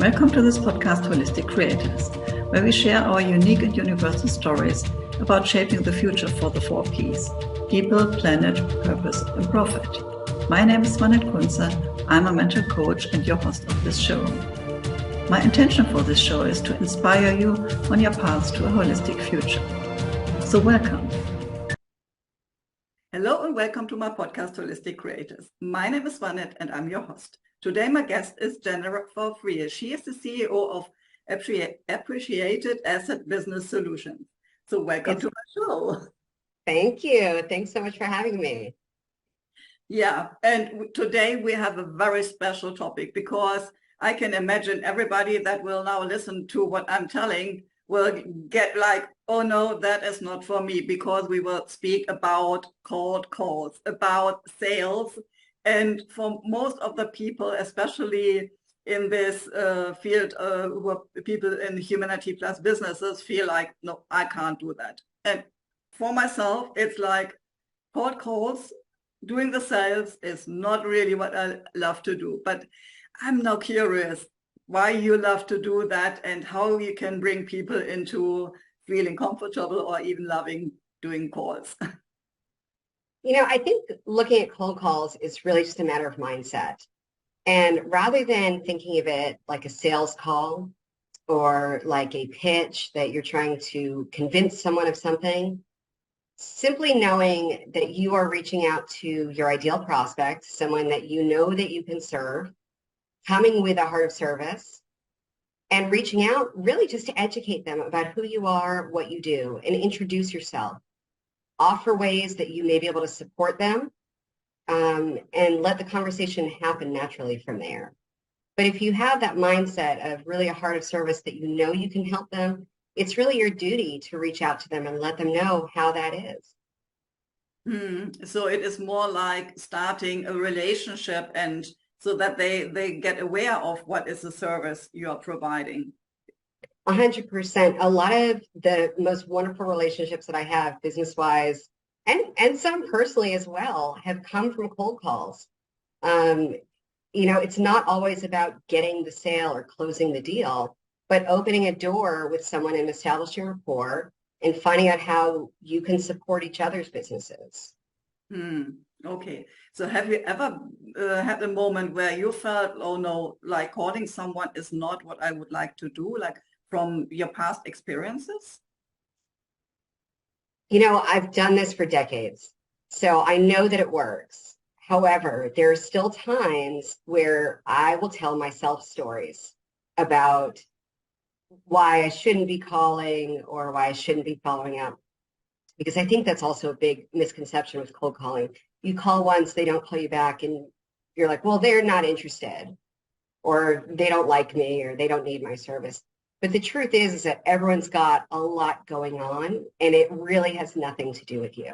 Welcome to this podcast, Holistic Creators, where we share our unique and universal stories about shaping the future for the 4 Ps: people, planet, purpose, and profit. My name is Swanette. I'm a mental coach and your host of this show. My intention for this show is to inspire you on your path to a holistic future. So welcome. Hello and welcome to my podcast, Holistic Creators. My name is Swanette and I'm your host. Today my guest is Jennifer Frye. She is the CEO of Appreciated Asset Business Solutions. So welcome to my show. Thank you. Thanks so much for having me. Yeah, and today we have a very special topic because I can imagine everybody that will now listen to what I'm telling will get like, oh no, that is not for me, because we will speak about cold calls, about sales. And for most of the people, especially in this field, who are people in humanity plus businesses, feel like, no, I can't do that. And for myself, it's like cold calls, doing the sales is not really what I love to do. But I'm now curious why you love to do that and how you can bring people into feeling comfortable or even loving doing calls. I think looking at cold calls is really just a matter of mindset. And rather than thinking of it like a sales call or like a pitch that you're trying to convince someone of something, simply knowing that you are reaching out to your ideal prospect, someone that you know that you can serve, coming with a heart of service, and reaching out really just to educate them about who you are, what you do, and introduce yourself. Offer ways that you may be able to support them, and let the conversation happen naturally from there. But if you have that mindset of really a heart of service that you know you can help them, it's really your duty to reach out to them and let them know how that is. So it is more like starting a relationship, and so that they get aware of what is the service you are providing. 100%. A lot of the most wonderful relationships that I have business-wise and some personally as well have come from cold calls. It's not always about getting the sale or closing the deal, but opening a door with someone and establishing rapport and finding out how you can support each other's businesses. Okay. So have you ever had a moment where you felt, oh no, like calling someone is not what I would like to do, like from your past experiences? I've done this for decades, so I know that it works. However, there are still times where I will tell myself stories about why I shouldn't be calling or why I shouldn't be following up. Because I think that's also a big misconception with cold calling. You call once, they don't call you back, and you're like, well, they're not interested, or they don't like me, or they don't need my service. But the truth is that everyone's got a lot going on, and it really has nothing to do with you.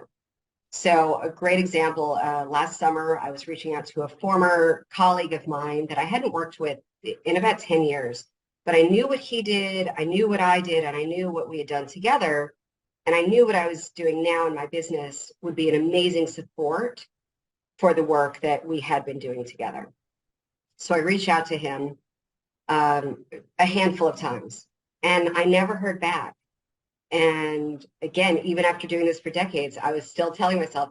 So a great example, last summer, I was reaching out to a former colleague of mine that I hadn't worked with in about 10 years, but I knew what he did, I knew what I did, and I knew what we had done together. And I knew what I was doing now in my business would be an amazing support for the work that we had been doing together. So I reached out to him a handful of times, and I never heard back. And again, even after doing this for decades, I was still telling myself,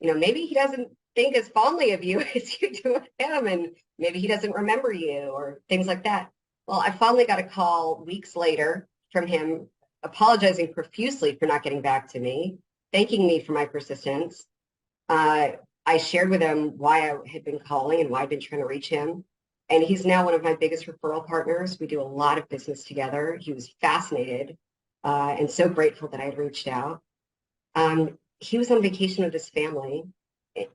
maybe he doesn't think as fondly of you as you do of him, and maybe he doesn't remember you or things like that. Well, I finally got a call weeks later from him, apologizing profusely for not getting back to me, thanking me for my persistence. I shared with him why I had been calling and why I'd been trying to reach him. And he's now one of my biggest referral partners. We do a lot of business together. He was fascinated and so grateful that I had reached out. He was on vacation with his family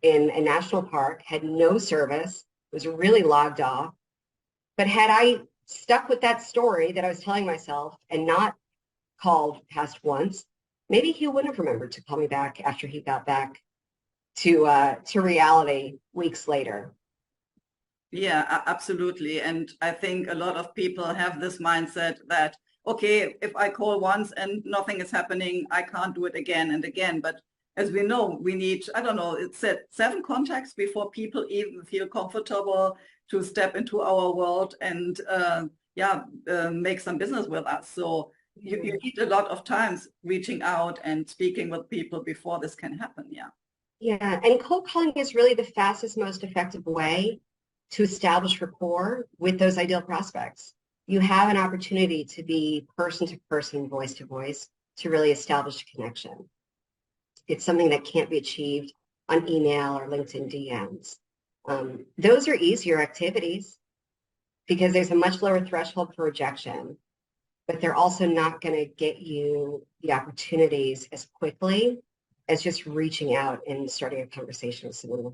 in a national park, had no service, was really logged off. But had I stuck with that story that I was telling myself and not called past once, maybe he wouldn't have remembered to call me back after he got back to reality weeks later. Yeah, absolutely. And I think a lot of people have this mindset that, okay, if I call once and nothing is happening, I can't do it again and again. But as we know, we need, I don't know, it said 7 contacts before people even feel comfortable to step into our world and make some business with us. So you need a lot of times reaching out and speaking with people before this can happen. Yeah. Yeah, and cold calling is really the fastest, most effective way to establish rapport with those ideal prospects. You have an opportunity to be person to person, voice to voice, to really establish a connection. It's something that can't be achieved on email or LinkedIn DMs. Those are easier activities because there's a much lower threshold for rejection, but they're also not going to get you the opportunities as quickly as just reaching out and starting a conversation with someone.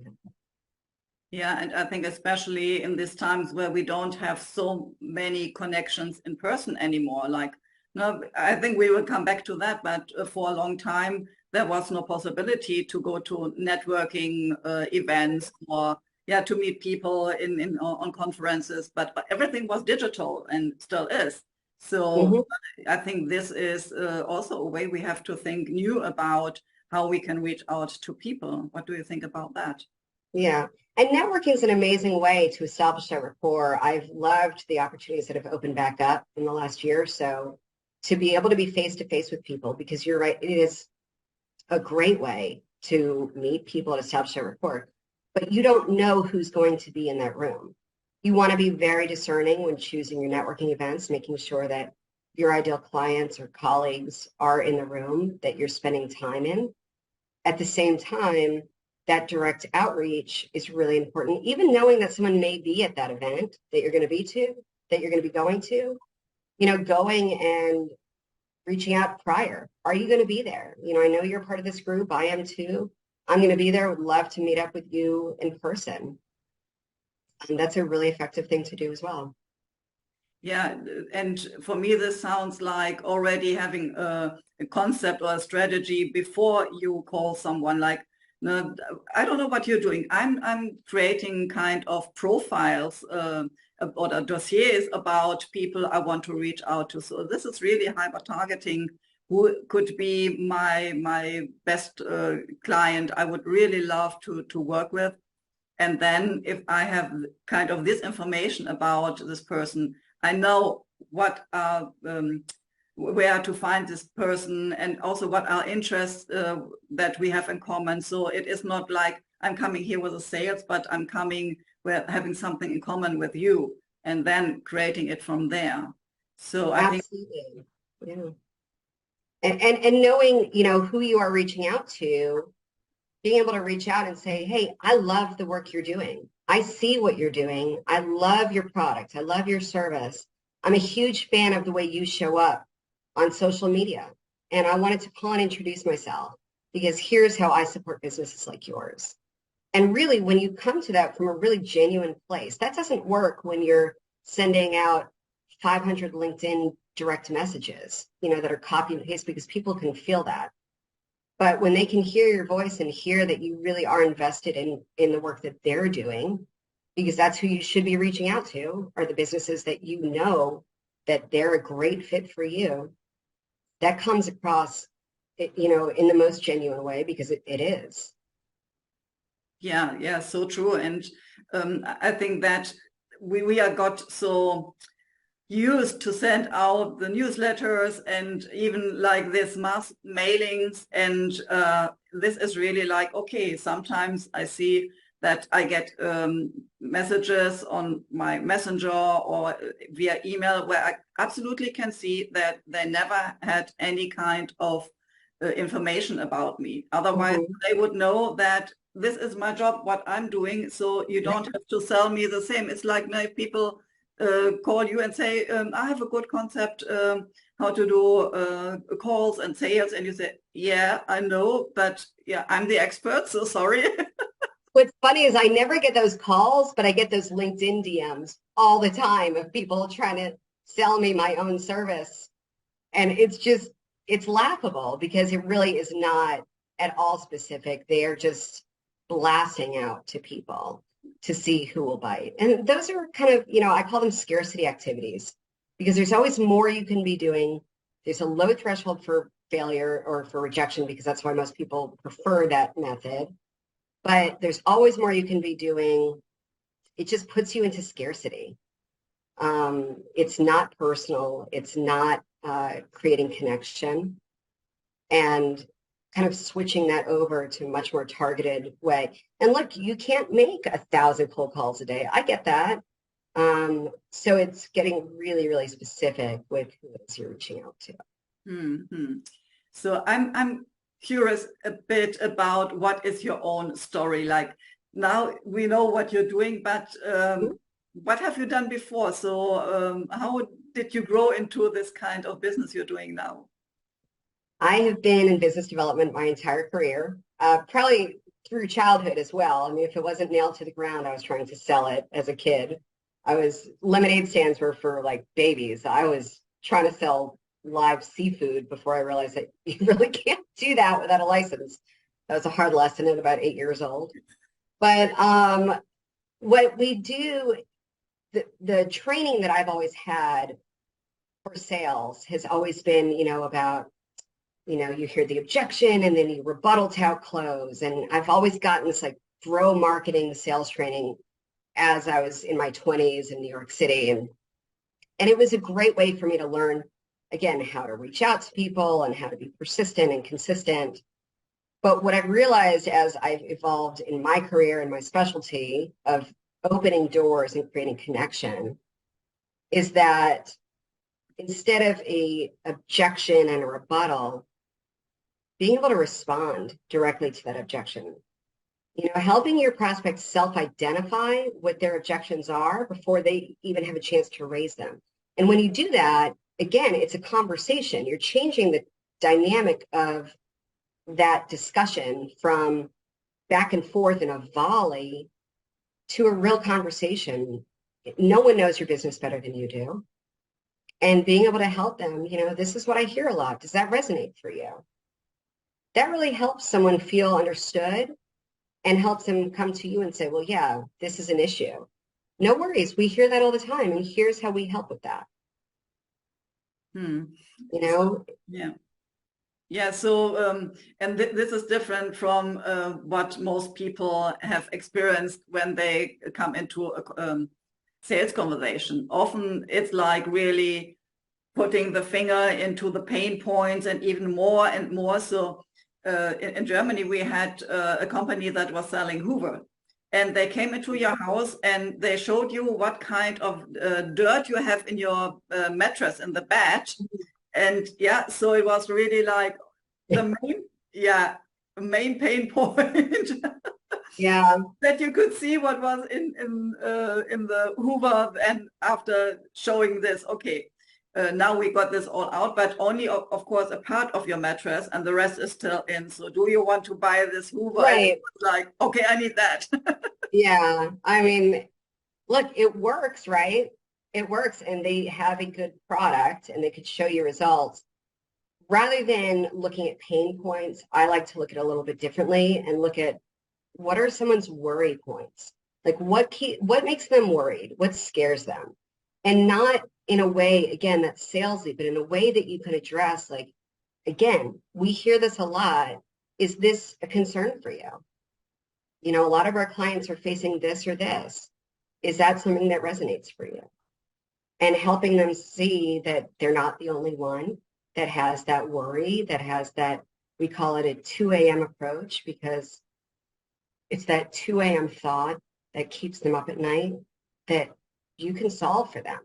Yeah, and I think especially in these times where we don't have so many connections in person anymore, like, no, I think we will come back to that, but for a long time, there was no possibility to go to networking events or to meet people on conferences, but everything was digital and still is. So I think this is also a way we have to think new about how we can reach out to people. What do you think about that? Yeah. And networking is an amazing way to establish that rapport. I've loved the opportunities that have opened back up in the last year or so to be able to be face to face with people, because you're right, it is a great way to meet people and establish that rapport. But you don't know who's going to be in that room. You want to be very discerning when choosing your networking events, making sure that your ideal clients or colleagues are in the room that you're spending time in. At the same time, that direct outreach is really important. Even knowing that someone may be at that event that you're going to be going to, going and reaching out prior. Are you going to be there? I know you're part of this group. I am too. I'm going to be there. Would love to meet up with you in person. And that's a really effective thing to do as well. Yeah, and for me, this sounds like already having a concept or a strategy before you call someone. Like, no, I don't know what you're doing. I'm creating kind of profiles or dossiers about people I want to reach out to. So this is really hyper targeting. Who could be my best client I would really love to work with. And then if I have kind of this information about this person, I know what where to find this person and also what are interests that we have in common. So it is not like I'm coming here with a sales, but I'm coming with having something in common with you and then creating it from there. So I think, yeah. And knowing, who you are reaching out to, being able to reach out and say, hey, I love the work you're doing. I see what you're doing. I love your product. I love your service. I'm a huge fan of the way you show up on social media. And I wanted to call and introduce myself because here's how I support businesses like yours. And really, when you come to that from a really genuine place, that doesn't work when you're sending out 500 LinkedIn direct messages, that are copy and paste, because people can feel that. But when they can hear your voice and hear that you really are invested in the work that they're doing, because that's who you should be reaching out to, are the businesses that that they're a great fit for you, that comes across, in the most genuine way, because it is. Yeah, so true. And I think that we are got so used to send out the newsletters and even like this mass mailings. And this is really like, okay, sometimes I see that I get messages on my messenger or via email where I absolutely can see that they never had any kind of information about me. Otherwise, they would know that this is my job, what I'm doing. So you don't have to sell me the same. It's like if people call you and say, I have a good concept how to do calls and sales. And you say, yeah, I know, but yeah, I'm the expert. So sorry. What's funny is I never get those calls, but I get those LinkedIn DMs all the time of people trying to sell me my own service. And it's laughable because it really is not at all specific. They are just blasting out to people to see who will bite. And those are kind of, I call them scarcity activities, because there's always more you can be doing. There's a low threshold for failure or for rejection, because that's why most people prefer that method. But there's always more you can be doing. It just puts you into scarcity. It's not personal. It's not creating connection, and kind of switching that over to a much more targeted way. And look, you can't make 1,000 cold calls a day. I get that. So it's getting really, really specific with who it is you're reaching out to. Mm-hmm. So I'm curious a bit about what is your own story like. Now we know what you're doing, but what have you done before? So how did you grow into this kind of business you're doing now? I have been in business development my entire career, probably through childhood as well. I mean, if it wasn't nailed to the ground, I was trying to sell it as a kid. Lemonade stands were for like babies. I was trying to sell live seafood before I realized that you really can't do that without a license. That was a hard lesson at about 8 years old. But what we do, the training that I've always had for sales has always been, about, you hear the objection and then you rebuttal tout close. And I've always gotten this like bro marketing sales training as I was in my 20s in New York City. And it was a great way for me to learn, again, how to reach out to people and how to be persistent and consistent. But what I've realized as I've evolved in my career and my specialty of opening doors and creating connection is that instead of a objection and a rebuttal, being able to respond directly to that objection, helping your prospects self-identify what their objections are before they even have a chance to raise them. And when you do that, again, it's a conversation. You're changing the dynamic of that discussion from back and forth in a volley to a real conversation. No one knows your business better than you do. And being able to help them, this is what I hear a lot. Does that resonate for you? That really helps someone feel understood and helps them come to you and say, well, yeah, this is an issue. No worries. We hear that all the time. And here's how we help with that. Yeah. Yeah, so and this is different from what most people have experienced when they come into a sales conversation. Often it's like really putting the finger into the pain points and even more and more. So in Germany, we had a company that was selling Hoover. And they came into your house and they showed you what kind of dirt you have in your mattress in the bed. And yeah, so it was really like the main pain point. Yeah. That you could see what was in the Hoover, and after showing this, okay, now we got this all out, but only of course a part of your mattress, and the rest is still in. So do you want to buy this Hoover? Right. Like, okay, I need that. Yeah. I mean, look, it works, right? It works, and they have a good product and they could show you results. Rather than looking at pain points, I like to look at it a little bit differently and look at what are someone's worry points? Like what makes them worried? What scares them? And not in a way, again, that's salesy, but in a way that you can address, like, again, we hear this a lot. Is this a concern for you? A lot of our clients are facing this or this. Is that something that resonates for you? And helping them see that they're not the only one that has that worry, that has that, we call it a 2 a.m. approach, because it's that 2 a.m. thought that keeps them up at night that you can solve for them.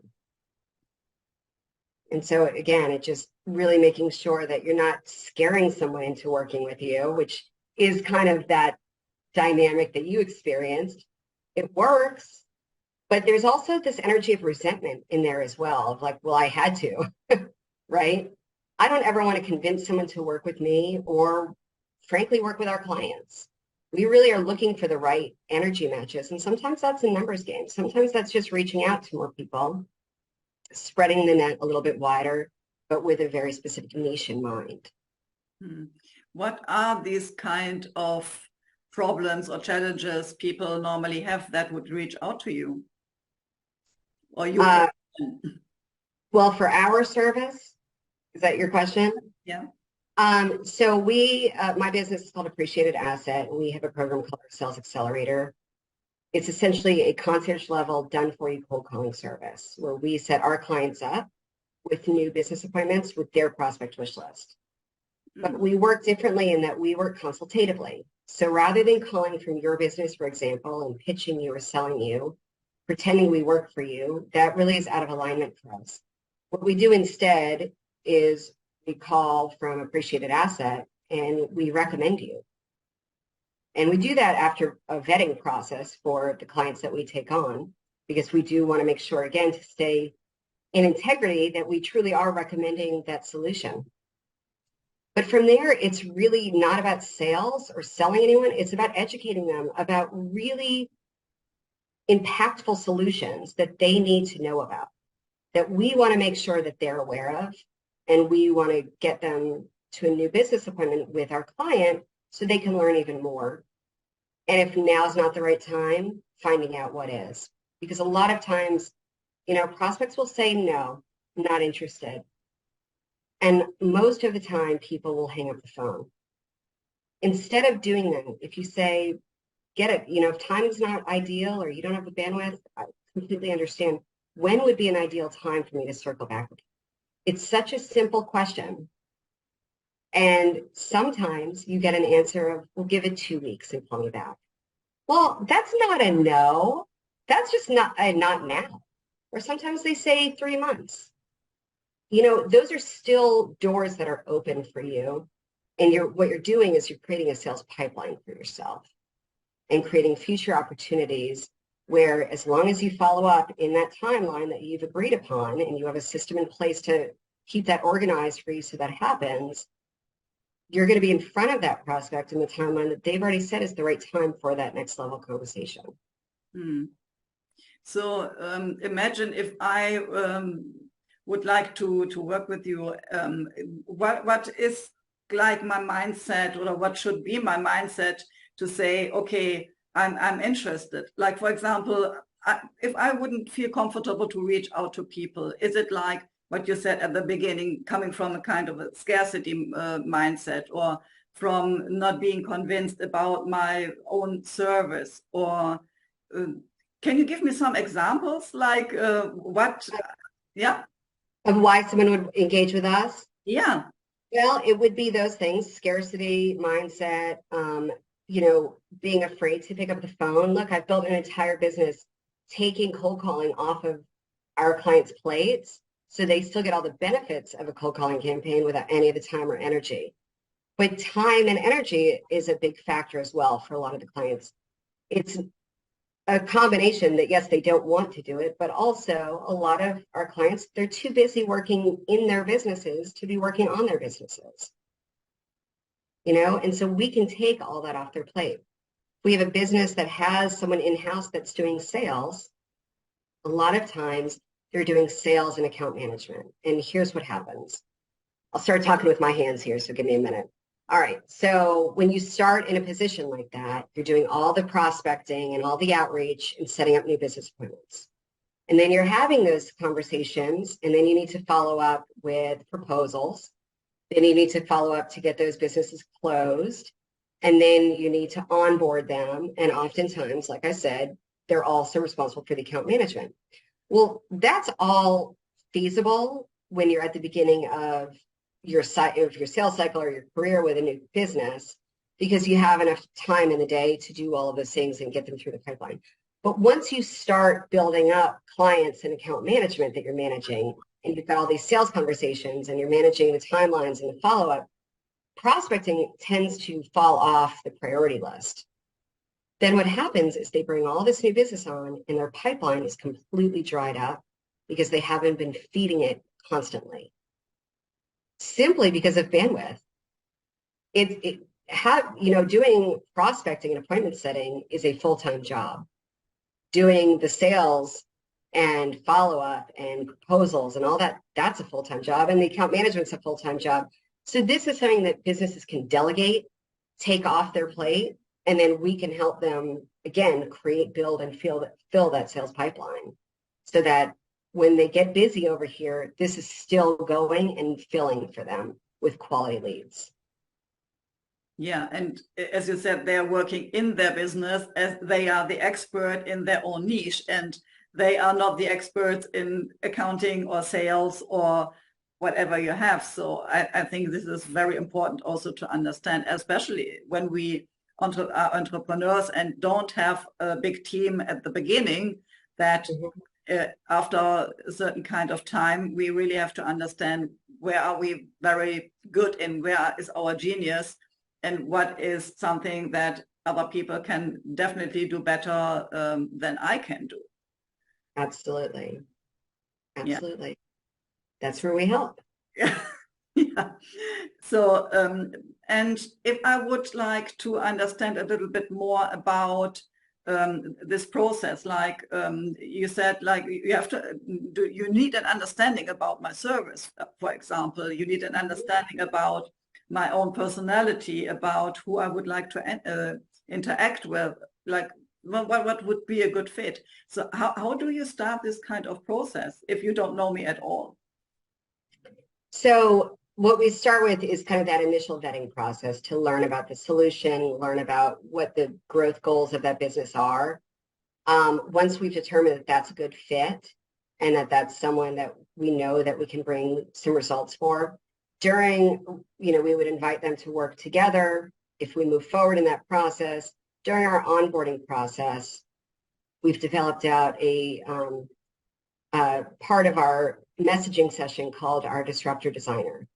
And so again, it just really making sure that you're not scaring someone into working with you, which is kind of that dynamic that you experienced. It works, but there's also this energy of resentment in there as well, of like, well, I had to, right? I don't ever want to convince someone to work with me or frankly work with our clients. We really are looking for the right energy matches. And sometimes that's a numbers game. Sometimes that's just reaching out to more people, spreading the net a little bit wider, but with a very specific niche in mind. What are these kind of problems or challenges people normally have that would reach out to you? Or you? Well, for our service, is that your question? Yeah. So my business is called Appreciated Asset, and we have a program called our Sales Accelerator. It's essentially a concierge level done for you cold calling service where we set our clients up with new business appointments with their prospect wish list. But we work differently in that we work consultatively. So rather than calling from your business, for example, and pitching you or selling you, pretending we work for you, that really is out of alignment for us. What we do instead is we call from Appreciated Asset and we recommend you. And we do that after a vetting process for the clients that we take on, because we do want to make sure, again, to stay in integrity, that we truly are recommending that solution. But from there, it's really not about sales or selling anyone. It's about educating them about really impactful solutions that they need to know about, that we want to make sure that they're aware of, and we want to get them to a new business appointment with our client so they can learn even more. And if now's not the right time, finding out what is. Because a lot of times, prospects will say, no, I'm not interested. And most of the time, people will hang up the phone. Instead of doing that, if you say, get it, if time is not ideal or you don't have the bandwidth, I completely understand. When would be an ideal time for me to circle back with you? It's such a simple question. And sometimes you get an answer of, we'll give it 2 weeks and call me back. Well, that's not a no. That's just not now. Or sometimes they say 3 months. Those are still doors that are open for you. And what you're doing is you're creating a sales pipeline for yourself and creating future opportunities where, as long as you follow up in that timeline that you've agreed upon and you have a system in place to keep that organized for you so that happens, you're going to be in front of that prospect in the timeline that they've already said is the right time for that next level conversation. So imagine if I would like to work with you, what is like my mindset, or what should be my mindset to say, okay, I'm interested. Like, for example, if I wouldn't feel comfortable to reach out to people, is it like what you said at the beginning, coming from a kind of a scarcity mindset, or from not being convinced about my own service? Or can you give me some examples, like what? Yeah. Of why someone would engage with us? Yeah. Well, it would be those things: scarcity mindset, being afraid to pick up the phone. Look, I've built an entire business taking cold calling off of our clients' plates, so they still get all the benefits of a cold calling campaign without any of the time or energy. But time and energy is a big factor as well for a lot of the clients. It's a combination that, yes, they don't want to do it, but also a lot of our clients, they're too busy working in their businesses to be working on their businesses. And so we can take all that off their plate. We have a business that has someone in-house that's doing sales. A lot of times they're doing sales and account management. And here's what happens. I'll start talking with my hands here, so give me a minute. All right. So when you start in a position like that, you're doing all the prospecting and all the outreach and setting up new business appointments. And then you're having those conversations, and then you need to follow up with proposals. Then you need to follow up to get those businesses closed. And then you need to onboard them. And oftentimes, like I said, they're also responsible for the account management. Well, that's all feasible when you're at the beginning of your sales cycle or your career with a new business, because you have enough time in the day to do all of those things and get them through the pipeline. But once you start building up clients and account management that you're managing, and you've got all these sales conversations and you're managing the timelines and the follow-up, prospecting tends to fall off the priority list. Then what happens is they bring all this new business on and their pipeline is completely dried up because they haven't been feeding it constantly, simply because of bandwidth. Doing prospecting and appointment setting is a full-time job. Doing the sales and follow-up and proposals and all that, that's a full-time job. And the account management's a full-time job. So this is something that businesses can delegate, take off their plate, and then we can help them, again, create, build, and fill that sales pipeline so that when they get busy over here, this is still going and filling for them with quality leads. Yeah, and as you said, they are working in their business as they are the expert in their own niche, and they are not the experts in accounting or sales or whatever you have. So I think this is very important also to understand, especially when we are entrepreneurs and don't have a big team at the beginning, that after a certain kind of time, we really have to understand where are we very good and where is our genius, and what is something that other people can definitely do better than I can do. Absolutely. Yeah. Absolutely. That's where we help. Yeah. Yeah. So, and if I would like to understand a little bit more about this process, like you said, like you have to you need an understanding about my service, for example. You need an understanding about my own personality, about who I would like to interact with, like what would be a good fit. So how do you start this kind of process if you don't know me at all? So what we start with is kind of that initial vetting process to learn about the solution, learn about what the growth goals of that business are. Once we've determined that that's a good fit and that that's someone that we know that we can bring some results for, we would invite them to work together. If we move forward in that process, during our onboarding process, we've developed out a part of our messaging session called our Disruptor Designer.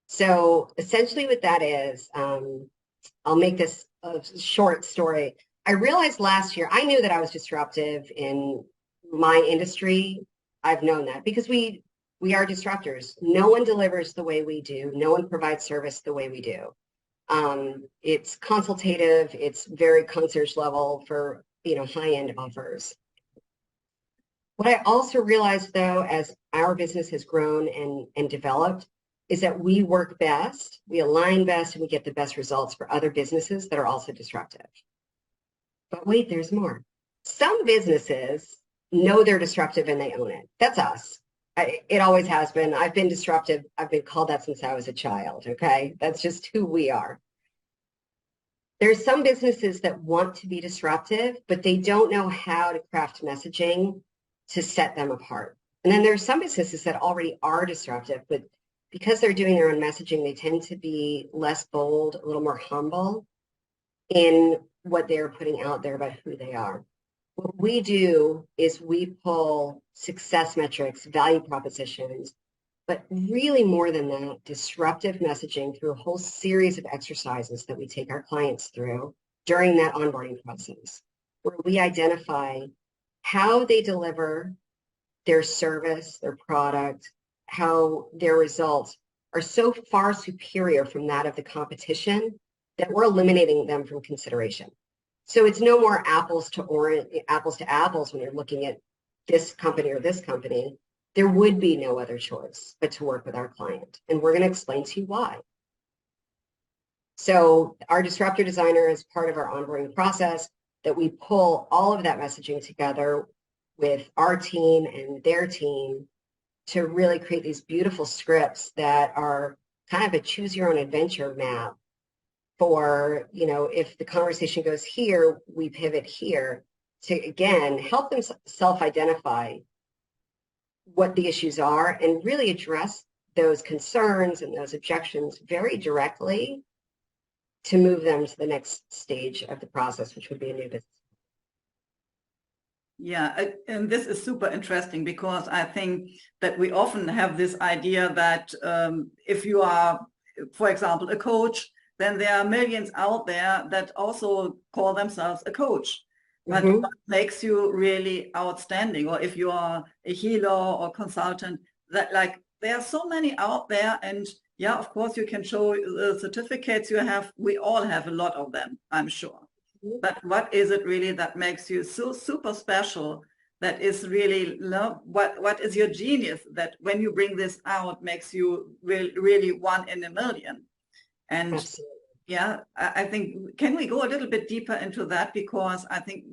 So essentially what that is, I'll make this a short story. I realized last year, I knew that I was disruptive in my industry. I've known that because we are disruptors. No one delivers the way we do. No one provides service the way we do. It's consultative. It's very concierge level for, high-end offers. What I also realized, though, as our business has grown and developed, is that we work best, we align best, and we get the best results for other businesses that are also disruptive. But wait, there's more. Some businesses know they're disruptive and they own it. That's us. It always has been. I've been disruptive. I've been called that since I was a child, okay? That's just who we are. There's some businesses that want to be disruptive, but they don't know how to craft messaging to set them apart. And then there's some businesses that already are disruptive, but because they're doing their own messaging, they tend to be less bold, a little more humble in what they're putting out there about who they are. What we do is we pull success metrics, value propositions, but really more than that, disruptive messaging through a whole series of exercises that we take our clients through during that onboarding process, where we identify how they deliver their service, their product, how their results are so far superior from that of the competition that we're eliminating them from consideration. So it's no more apples to apples when you're looking at this company or this company. There would be no other choice but to work with our client. And we're going to explain to you why. So our disruptor designer is part of our onboarding process that we pull all of that messaging together with our team and their team to really create these beautiful scripts that are kind of a choose your own adventure map for, if the conversation goes here, we pivot here to, again, help them self-identify what the issues are and really address those concerns and those objections very directly to move them to the next stage of the process, which would be a new business. Yeah, and this is super interesting because I think that we often have this idea that if you are, for example, a coach, then there are millions out there that also call themselves a coach. But what makes you really outstanding, or if you are a healer or consultant, that like there are so many out there, and yeah, of course you can show the certificates you have. We all have a lot of them, I'm sure. But what is it really that makes you so super special? That is really what is your genius that when you bring this out makes you really one in a million? And Absolutely. yeah, I think, can we go a little bit deeper into that? Because I think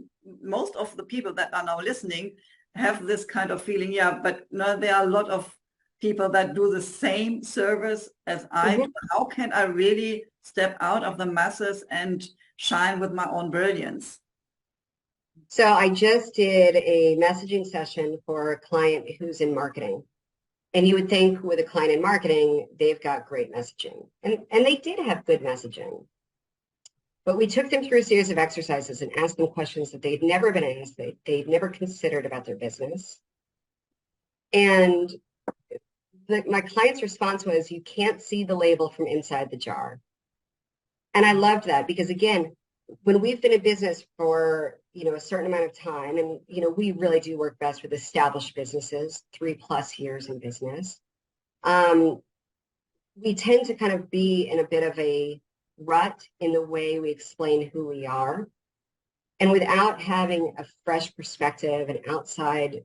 most of the people that are now listening have this kind of feeling, yeah, but no, there are a lot of people that do the same service as I do? How can I really step out of the masses and shine with my own brilliance? So I just did a messaging session for a client who's in marketing. And you would think with a client in marketing, they've got great messaging. And they did have good messaging. But we took them through a series of exercises and asked them questions that they'd never been asked, they'd never considered about their business. And my client's response was, you can't see the label from inside the jar. And I loved that because, again, when we've been in business for, a certain amount of time, and, we really do work best with established businesses, 3+ years in business, we tend to kind of be in a bit of a rut in the way we explain who we are. And without having a fresh perspective, an outside,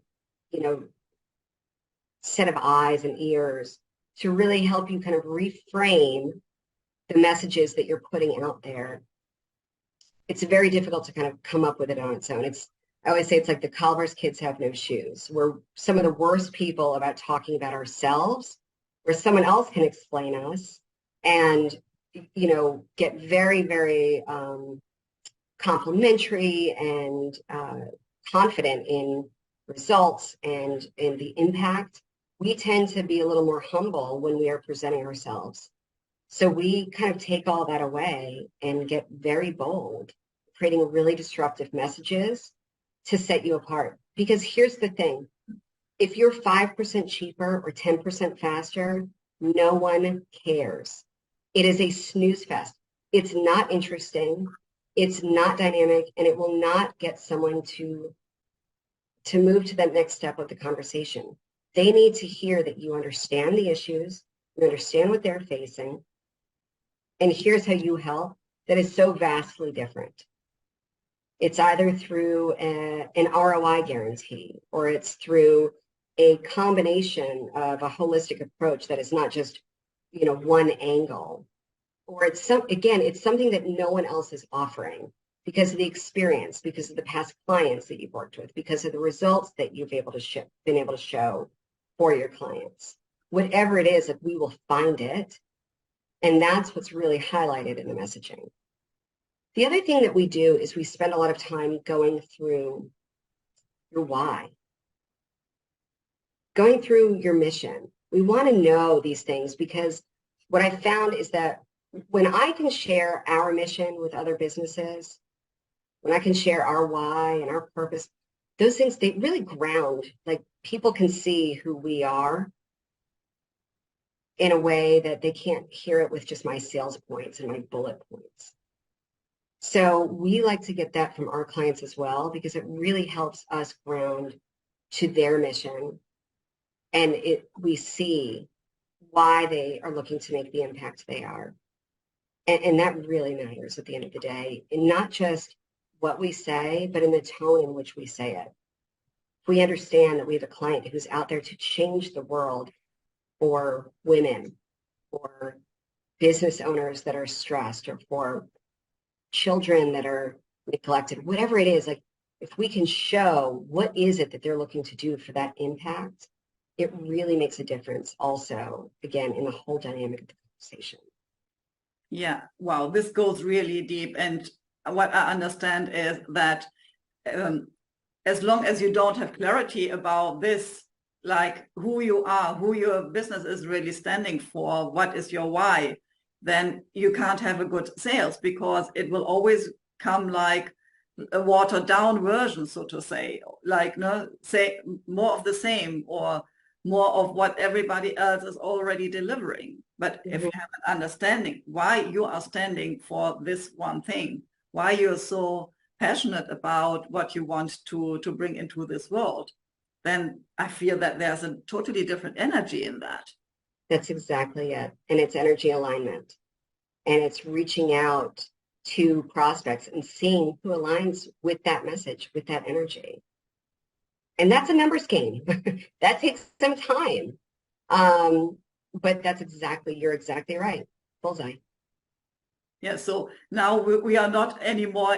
set of eyes and ears to really help you kind of reframe the messages that you're putting out there, it's very difficult to kind of come up with it on its own. I always say it's like the Culver's kids have no shoes. We're some of the worst people about talking about ourselves, where someone else can explain us and, get very, very complimentary and confident in results and in the impact. We tend to be a little more humble when we are presenting ourselves. So we kind of take all that away and get very bold, creating really disruptive messages to set you apart. Because here's the thing, if you're 5% cheaper or 10% faster, no one cares. It is a snooze fest. It's not interesting. It's not dynamic, and it will not get someone to move to that next step of the conversation. They need to hear that you understand the issues, you understand what they're facing, and here's how you help. That is so vastly different. It's either through an ROI guarantee, or it's through a combination of a holistic approach that is not just, one angle, or it's something that no one else is offering because of the experience, because of the past clients that you've worked with, because of the results that you've been able to show for your clients. Whatever it is, we will find it. And that's what's really highlighted in the messaging. The other thing that we do is we spend a lot of time going through your why, going through your mission. We want to know these things because what I found is that when I can share our mission with other businesses, when I can share our why and our purpose, those things, they really ground, like people can see who we are in a way that they can't hear it with just my sales points and my bullet points. So we like to get that from our clients as well, because it really helps us ground to their mission. And we see why they are looking to make the impact they are. And that really matters at the end of the day. And not just what we say, but in the tone in which we say it. If we understand that we have a client who's out there to change the world for women, or business owners that are stressed, or for children that are neglected, whatever it is, like if we can show what is it that they're looking to do for that impact, it really makes a difference also, again, in the whole dynamic of the conversation. Yeah, wow, this goes really deep. And what I understand is that as long as you don't have clarity about this, like who you are, who your business is really standing for, what is your why, then you can't have a good sales, because it will always come like a watered down version, so to say, like say more of the same, or more of what everybody else is already delivering. But if you have an understanding why you are standing for this one thing, why you're so passionate about what you want to bring into this world, then I feel that there's a totally different energy in that. That's exactly it. And it's energy alignment. And it's reaching out to prospects and seeing who aligns with that message, with that energy. And that's a numbers game. That takes some time. But you're exactly right. Bullseye. Yeah, so now we are not anymore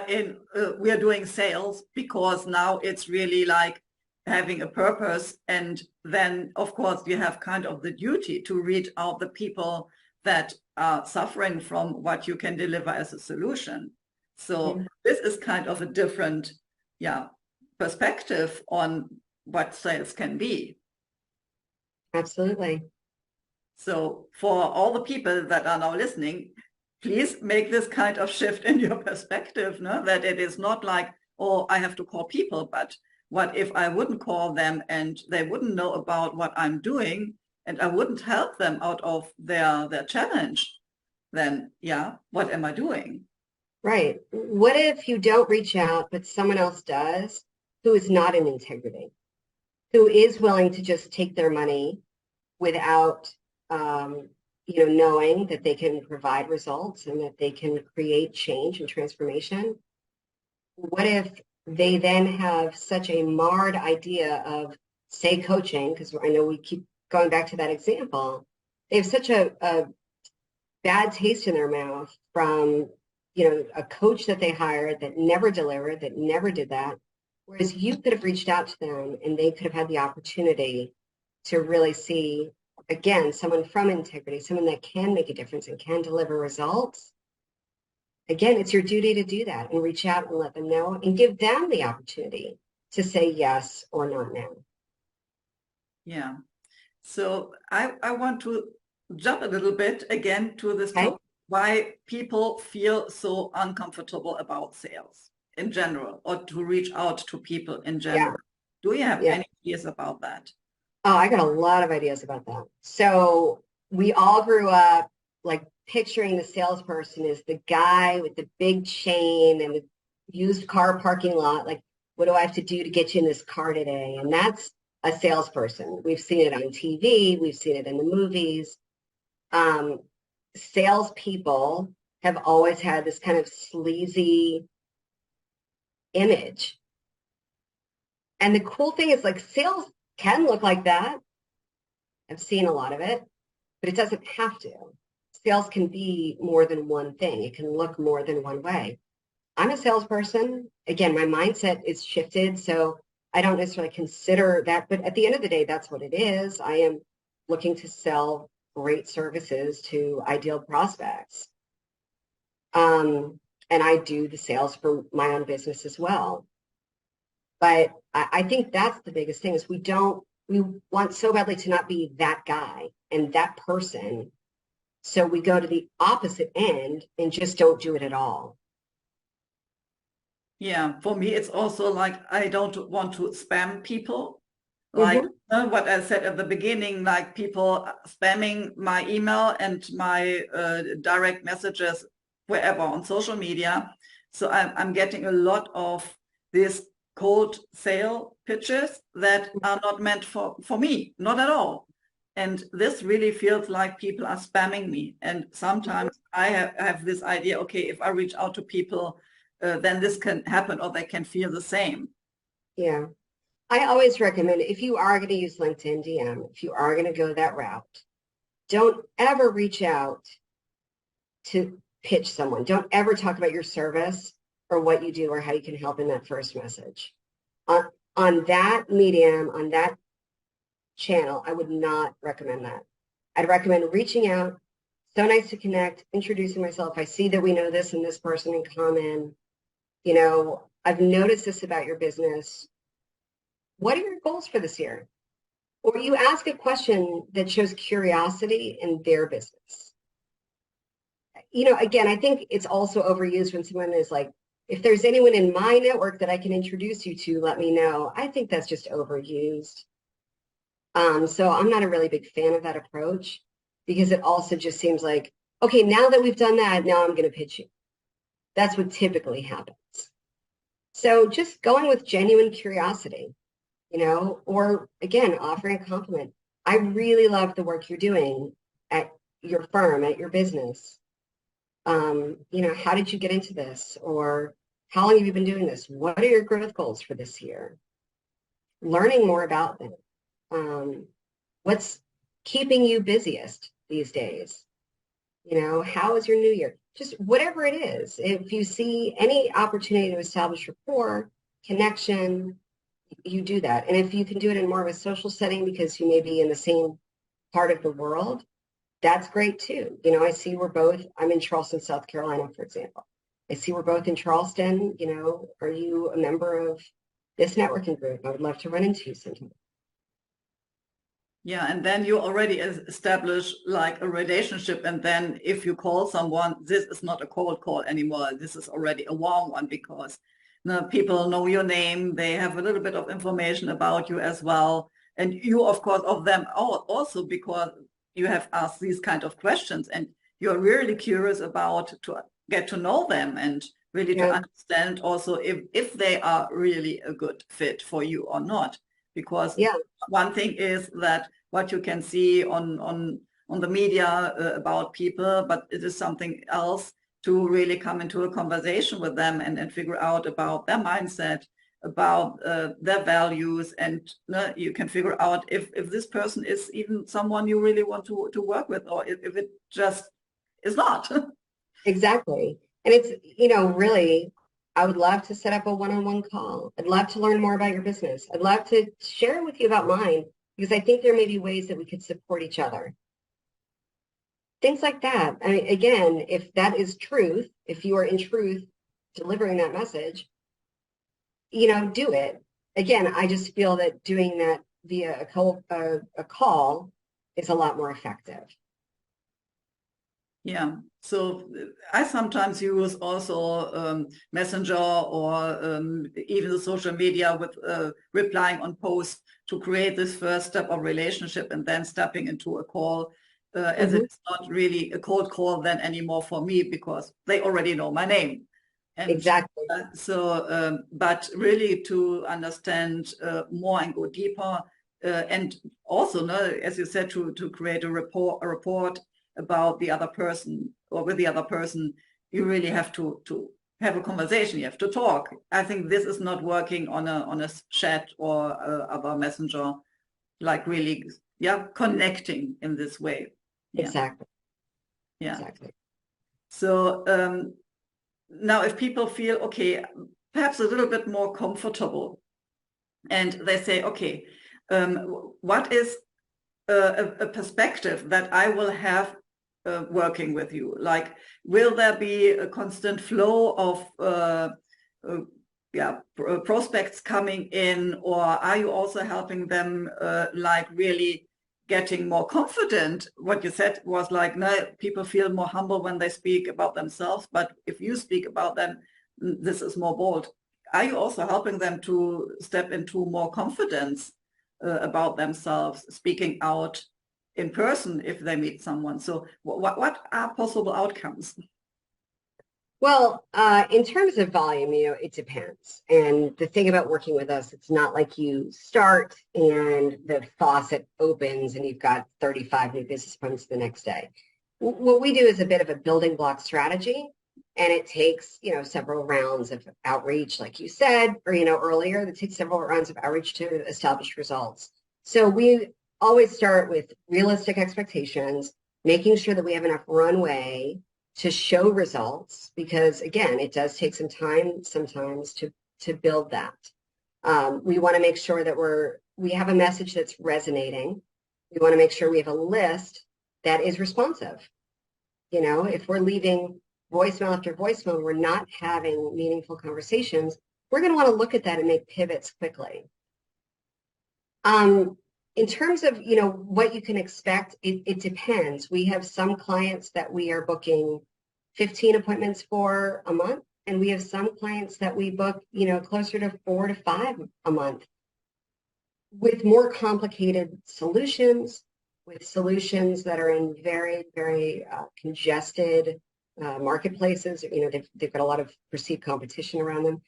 we are doing sales, because now it's really like having a purpose. And then, of course, you have kind of the duty to reach out the people that are suffering from what you can deliver as a solution. So this is kind of a different, perspective on what sales can be. Absolutely. So for all the people that are now listening, please make this kind of shift in your perspective, no? That it is not like, oh, I have to call people, but what if I wouldn't call them and they wouldn't know about what I'm doing and I wouldn't help them out of their challenge? Then, what am I doing? Right. What if you don't reach out, but someone else does, who is not in integrity, who is willing to just take their money without, knowing that they can provide results and that they can create change and transformation? What if they then have such a marred idea of, say, coaching, because I know we keep going back to that example, they have such a bad taste in their mouth from, a coach that they hired that never delivered, that never did that, whereas you could have reached out to them and they could have had the opportunity to really see, again, someone from integrity, someone that can make a difference and can deliver results. Again, it's your duty to do that and reach out and let them know and give them the opportunity to say yes or not now. Yeah. So I want to jump a little bit again to this topic, why people feel so uncomfortable about sales in general, or to reach out to people in general. Do you have any ideas about that? Oh, I got a lot of ideas about that. So we all grew up like picturing the salesperson as the guy with the big chain and the used car parking lot. Like, what do I have to do to get you in this car today? And that's a salesperson. We've seen it on TV. We've seen it in the movies. Salespeople have always had this kind of sleazy image. And the cool thing is, like, sales can look like that. I've seen a lot of it, but it doesn't have to. Sales can be more than one thing. It can look more than one way. I'm a salesperson. Again, my mindset is shifted, so I don't necessarily consider that, but at the end of the day, that's what it is. I am looking to sell great services to ideal prospects. And I do the sales for my own business as well. But I think that's the biggest thing is we want so badly to not be that guy and that person. So we go to the opposite end and just don't do it at all. Yeah, for me, it's also like I don't want to spam people. Like what I said at the beginning, like people spamming my email and my direct messages wherever on social media. So I'm getting a lot of these cold sale pitches that are not meant for me, not at all. And this really feels like people are spamming me. And sometimes I have this idea, okay, if I reach out to people, then this can happen or they can feel the same. Yeah. I always recommend if you are going to use LinkedIn DM, if you are going to go that route, don't ever reach out to pitch someone. Don't ever talk about your service or what you do or how you can help in that first message. On that medium, on that channel, I would not recommend that. I'd recommend reaching out. So nice to connect, introducing myself. I see that we know this and this person in common. I've noticed this about your business. What are your goals for this year? Or you ask a question that shows curiosity in their business. Again, I think it's also overused when someone is like, if there's anyone in my network that I can introduce you to, let me know. I think that's just overused. So I'm not a really big fan of that approach because it also just seems like, okay, now that we've done that, now I'm going to pitch you. That's what typically happens. So just going with genuine curiosity, or again, offering a compliment. I really love the work you're doing at your firm, at your business. How did you get into this? Or how long have you been doing this? What are your growth goals for this year? Learning more about them. What's keeping you busiest these days? How is your new year? Just whatever it is. If you see any opportunity to establish rapport, connection, you do that. And if you can do it in more of a social setting because you may be in the same part of the world, that's great too. You know, I see we're both, I'm in Charleston, South Carolina, for example. I see we're both in Charleston. You know, are you a member of this networking group? I would love to run into you sometime. Yeah, and then you already establish like a relationship. And then if you call someone, this is not a cold call anymore. This is already a warm one because people know your name. They have a little bit of information about you as well. And you, of course, of them also because you have asked these kind of questions and you're really curious about to get to know them and really to understand also if they are really a good fit for you or not. Because one thing is that what you can see on the media about people, but it is something else to really come into a conversation with them and figure out about their mindset, about their values, and you can figure out if this person is even someone you really want to work with, or if it just is not. Exactly. And it's, you know, really, I would love to set up a one-on-one call. I'd love to learn more about your business. I'd love to share with you about mine because I think there may be ways that we could support each other. Things like that. I mean, again, if that is truth, if you are in truth delivering that message, you know, do it. Again, I just feel that doing that via a call is a lot more effective. Yeah, so I sometimes use also Messenger or even the social media with replying on posts to create this first step of relationship and then stepping into a call as it's not really a cold call then anymore for me because they already know my name. And exactly. But really to understand more and go deeper and also, as you said, to create a report about the other person or with the other person, you really have to have a conversation. You have to talk. I think this is not working on a chat or other messenger, like really, connecting in this way. Yeah. Exactly. Yeah. Exactly. So now if people feel, okay, perhaps a little bit more comfortable and they say, okay, what is a perspective that I will have working with you? Like, will there be a constant flow of prospects coming in, or are you also helping them like really getting more confident? What you said was like, no, people feel more humble when they speak about themselves, but if you speak about them, this is more bold. Are you also helping them to step into more confidence about themselves, speaking out in person if they meet someone? So what are possible outcomes? Well, in terms of volume, you know, it depends. And the thing about working with us, it's not like you start and the faucet opens and you've got 35 new business appointments the next day. What we do is a bit of a building block strategy, and it takes, you know, several rounds of outreach, like you said, or, you know, earlier, it takes several rounds of outreach to establish results. So we always start with realistic expectations, making sure that we have enough runway to show results, because again, it does take some time sometimes to build that. We want to make sure that we have a message that's resonating. We want to make sure we have a list that is responsive. You know, if we're leaving voicemail after voicemail, we're not having meaningful conversations, we're going to want to look at that and make pivots quickly. In terms of, you know, what you can expect, it depends. We have some clients that we are booking 15 appointments for a month, and we have some clients that we book, you know, closer to 4 to 5 a month with more complicated solutions, with solutions that are in very, very congested marketplaces. You know, they've got a lot of perceived competition around them.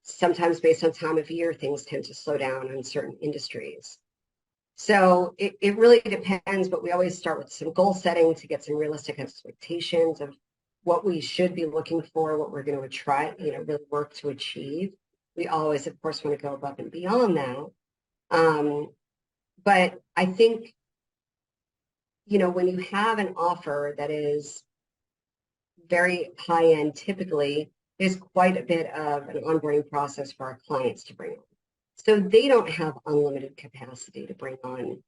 Sometimes based on time of year, things tend to slow down in certain industries. So it really depends, but we always start with some goal setting to get some realistic expectations of what we should be looking for, what we're going to try, you know, really work to achieve. We always, of course, want to go above and beyond that. But I think, you know, when you have an offer that is very high end, typically, there's quite a bit of an onboarding process for our clients to bring on. So they don't have unlimited capacity to bring on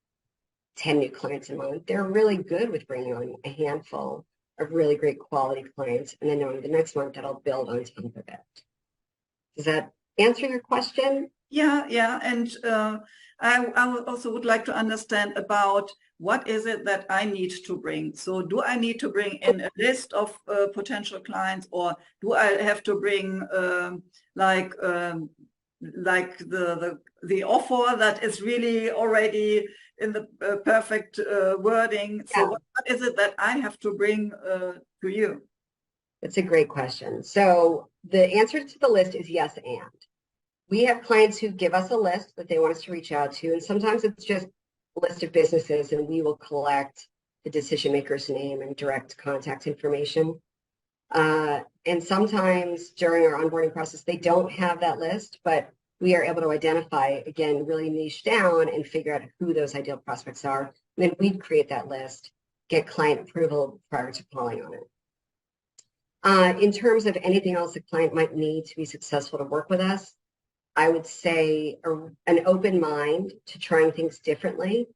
10 new clients a month. They're really good with bringing on a handful of really great quality clients and then knowing the next month that I'll build on top of it. Does that answer your question? Yeah. And I also would like to understand about what is it that I need to bring. So do I need to bring in a list of potential clients, or do I have to bring like the offer that is really already in the perfect wording? So Yeah, what is it that I have to bring to you? that's a great question. So the answer to the list is yes, and. We have clients who give us a list that they want us to reach out to, and sometimes it's just a list of businesses, and we will collect the decision maker's name and direct contact information. And sometimes during our onboarding process, they don't have that list, but we are able to identify, again, really niche down and figure out who those ideal prospects are. And then we'd create that list, get client approval prior to calling on it. In terms of anything else a client might need to be successful to work with us, I would say an open mind to trying things differently,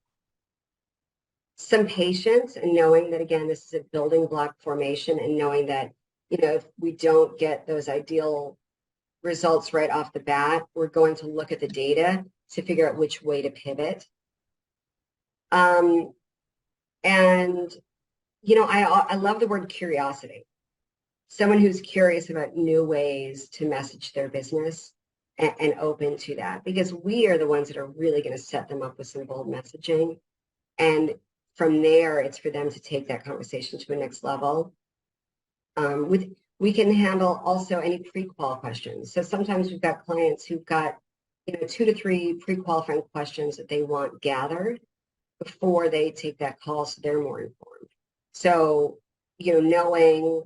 some patience, and knowing that, again, this is a building block formation, and knowing that, if we don't get those ideal results right off the bat, we're going to look at the data to figure out which way to pivot. And, I love the word curiosity. Someone who's curious about new ways to message their business and open to that, because we are the ones that are really going to set them up with some bold messaging. And from there, it's for them to take that conversation to the next level. We can handle also any pre-qual questions. So sometimes we've got clients who've got 2 to 3 pre-qualifying questions that they want gathered before they take that call, so they're more informed. So, knowing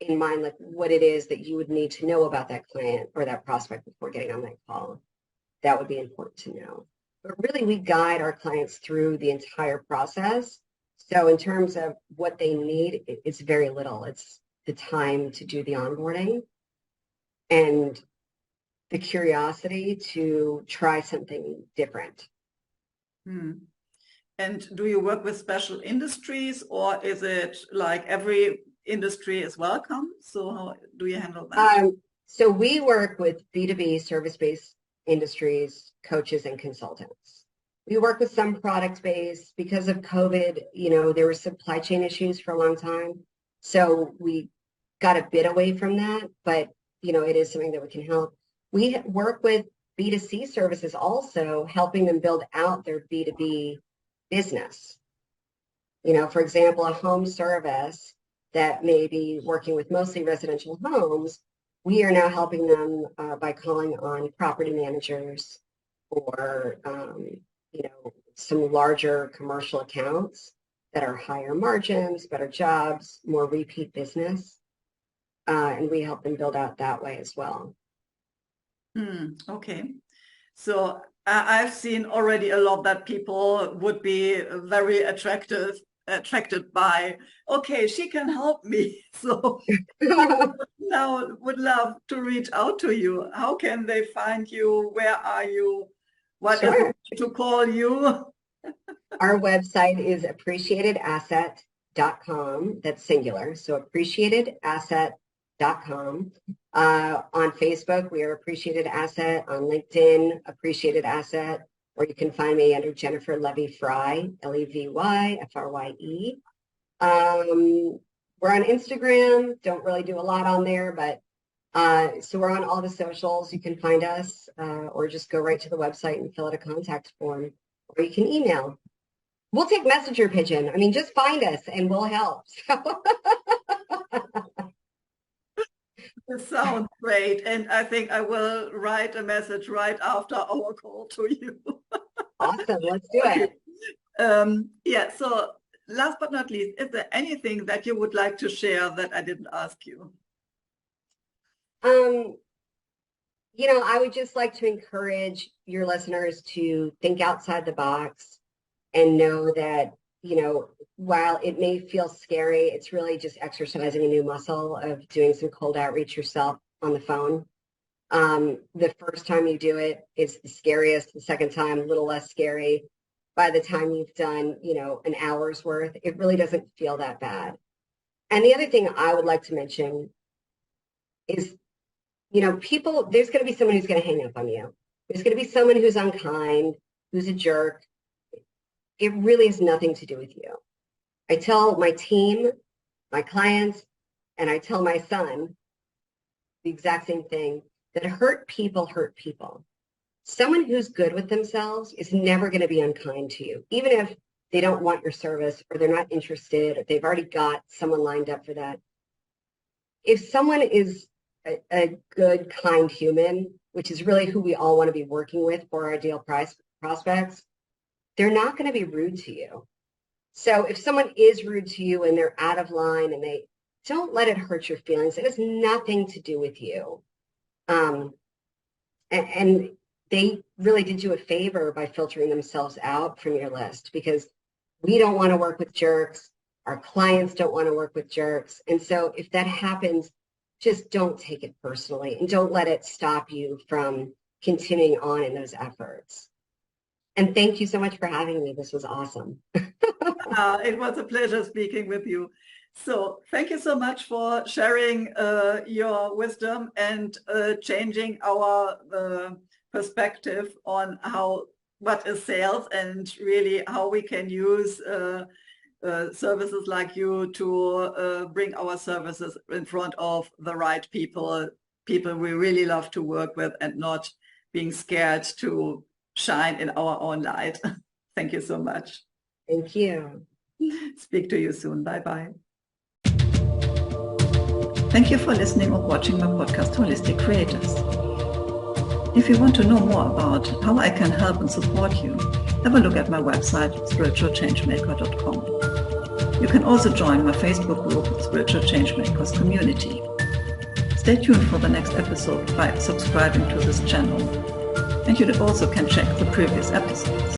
in mind, like what it is that you would need to know about that client or that prospect before getting on that call, that would be important to know. But really, we guide our clients through the entire process. So in terms of what they need, it's very little. It's the time to do the onboarding and the curiosity to try something different. And do you work with special industries, or is it like every industry is welcome? So how do you handle that? So we work with B2B service-based industries, coaches, and consultants. We work with some product-based. Because of COVID, there were supply chain issues for a long time. So we got a bit away from that, but, it is something that we can help. We work with B2C services also, helping them build out their B2B business. For example, a home service that may be working with mostly residential homes, we are now helping them by calling on property managers or, some larger commercial accounts that are higher margins, better jobs, more repeat business. And we help them build out that way as well. Okay. So I've seen already a lot that people would be very attracted by, okay, she can help me. So now would love to reach out to you. How can they find you? Where are you? What is Sure. it to call you? Our website is appreciatedasset.com. That's singular. So appreciatedasset.com. On Facebook, we are Appreciated Asset. On LinkedIn, Appreciated Asset. Or you can find me under Jennifer Levy Frye, Levyfrye. We're on Instagram. Don't really do a lot on there, but so we're on all the socials. You can find us, or just go right to the website and fill out a contact form, or you can email. We'll take messenger pigeon. I mean, just find us and we'll help. It sounds great. And I think I will write a message right after our call to you. Awesome. Let's do it. Yeah. So last but not least, is there anything that you would like to share that I didn't ask you? I would just like to encourage your listeners to think outside the box and know that, while it may feel scary, it's really just exercising a new muscle of doing some cold outreach yourself on the phone. The first time you do it is the scariest. The second time, a little less scary. By the time you've done, an hour's worth, it really doesn't feel that bad. And the other thing I would like to mention is, people, there's going to be someone who's going to hang up on you. There's going to be someone who's unkind, who's a jerk. It really has nothing to do with you. I tell my team, my clients, and I tell my son the exact same thing, that hurt people. Someone who's good with themselves is never going to be unkind to you, even if they don't want your service or they're not interested or they've already got someone lined up for that. If someone is a good, kind human, which is really who we all want to be working with for our ideal prospects, they're not going to be rude to you. So if someone is rude to you and they're out of line, and they don't let it hurt your feelings, it has nothing to do with you. And they really did you a favor by filtering themselves out from your list, because we don't want to work with jerks. Our clients don't want to work with jerks. And so if that happens, just don't take it personally and don't let it stop you from continuing on in those efforts. And thank you so much for having me. This was awesome. It was a pleasure speaking with you. So thank you so much for sharing your wisdom and changing our perspective on what is sales, and really how we can use services like you to bring our services in front of the right people we really love to work with, and not being scared to shine in our own light. Thank you so much. Thank you. Speak to you soon. Bye-bye. Thank you for listening or watching my podcast, Holistic Creators. If you want to know more about how I can help and support you, have a look at my website, Spiritual-Changemaker.com. You can also join my Facebook group, Spiritual-Changemakers-Community. Stay tuned for the next episode by subscribing to this channel. And you also can check the previous episodes.